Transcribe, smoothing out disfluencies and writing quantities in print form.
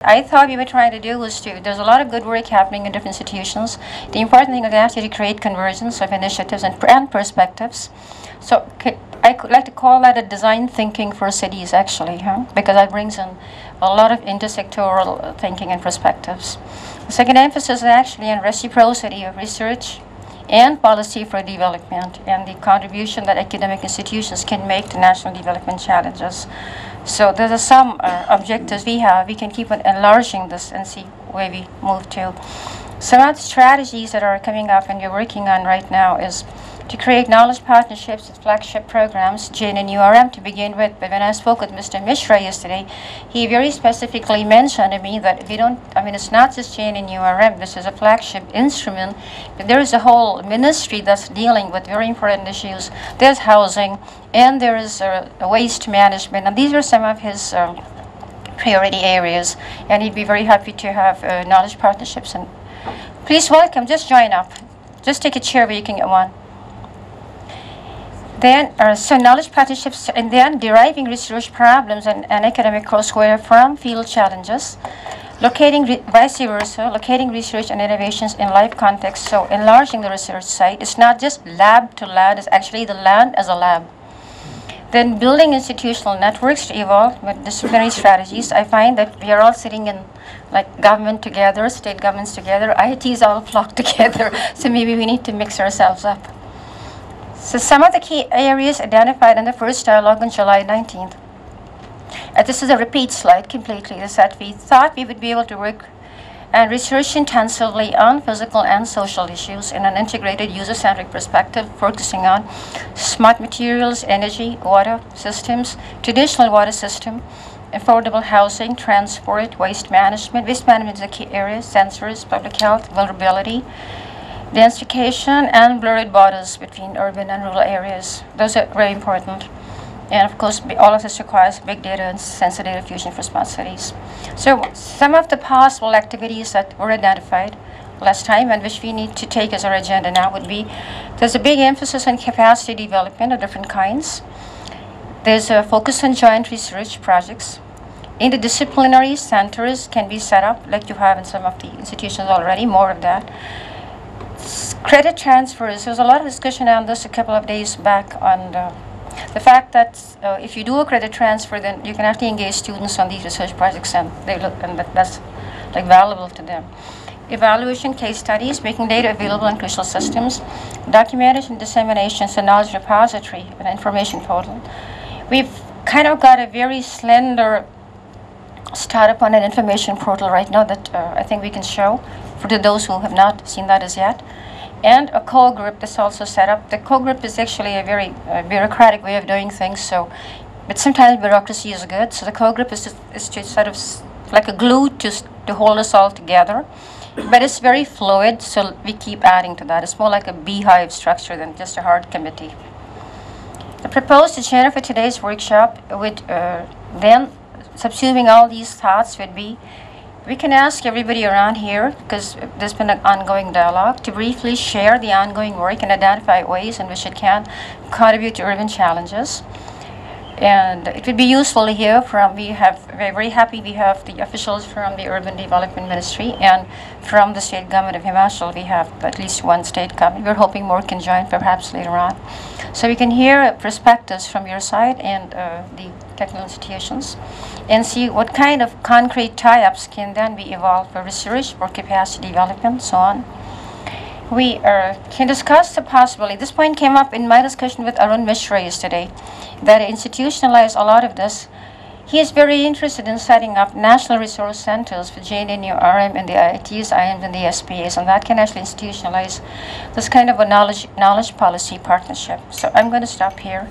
I thought we were trying to do was there's a lot of good work happening in different institutions. The important thing is actually to create convergence of initiatives and perspectives. So I could like to call that a design thinking for cities, actually, because that brings in a lot of intersectoral thinking and perspectives. The second emphasis is actually on reciprocity of research and policy for development and the contribution that academic institutions can make to national development challenges. So there are some objectives we have. We can keep on enlarging this and see where we move to. Some of the strategies that are coming up and we're working on right now is to create knowledge partnerships with flagship programs, JNNURM to begin with. But when I spoke with Mr. Mishra yesterday, he very specifically mentioned to me that we don't, it's not just JNNURM, this is a flagship instrument, but there is a whole ministry that's dealing with very important issues. There's housing, and there is waste management, and these are some of his priority areas, and he'd be very happy to have knowledge partnerships. And please welcome, just join up. Just take a chair where you can get one. Then, so knowledge partnerships, and then deriving research problems and academic courseware from field challenges, vice versa, locating research and innovations in live context, so enlarging the research site. It's not just lab to lab, it's actually the land as a lab. Then building institutional networks to evolve with disciplinary strategies. I find that we are all sitting in like government together, state governments together, IITs all flocked together, so maybe we need to mix ourselves up. So some of the key areas identified in the first dialogue on July 19th. This is a repeat slide completely, is that we thought we would be able to work and research intensively on physical and social issues in an integrated user-centric perspective, focusing on smart materials, energy, water systems, traditional water system, affordable housing, transport, waste management. Waste management is a key area, sensors, public health, vulnerability, densification, and blurred borders between urban and rural areas. Those are very important. And of course, all of this requires big data and sensor data fusion for smart cities. So some of the possible activities that were identified last time and which we need to take as our agenda now would be, there's a big emphasis on capacity development of different kinds. There's a focus on joint research projects. Interdisciplinary centers can be set up, like you have in some of the institutions already, more of that. Credit transfers, there was a lot of discussion on this a couple of days back on the fact that if you do a credit transfer, then you can actually engage students on these research projects, and that's like valuable to them. Evaluation case studies, making data available in crucial systems, documentation and dissemination, so knowledge repository and information portal. We've kind of got a very slender startup on an information portal right now that I think we can show for those who have not seen that as yet. And a core group that's also set up. The core group is actually a very bureaucratic way of doing things, but sometimes bureaucracy is good. So the core group is to sort of like a glue to hold us all together. But it's very fluid, so we keep adding to that. It's more like a beehive structure than just a hard committee. The proposed agenda for today's workshop would then, subsuming all these thoughts, would be, we can ask everybody around here, because there's been an ongoing dialogue, to briefly share the ongoing work and identify ways in which it can contribute to urban challenges. And it would be useful to hear from, we're very happy we have the officials from the Urban Development Ministry, and from the state government of Himachal we have at least one state government. We're hoping more can join perhaps later on. So we can hear perspectives from your side and the technical institutions, and see what kind of concrete tie-ups can then be evolved for research, for capacity development, so on. We can discuss the possibility. This point came up in my discussion with Arun Mishra yesterday, that institutionalize a lot of this. He is very interested in setting up national resource centers for JNNURM and the IITs, IIMs, and the SPAs, and that can actually institutionalize this kind of a knowledge policy partnership. So I'm going to stop here.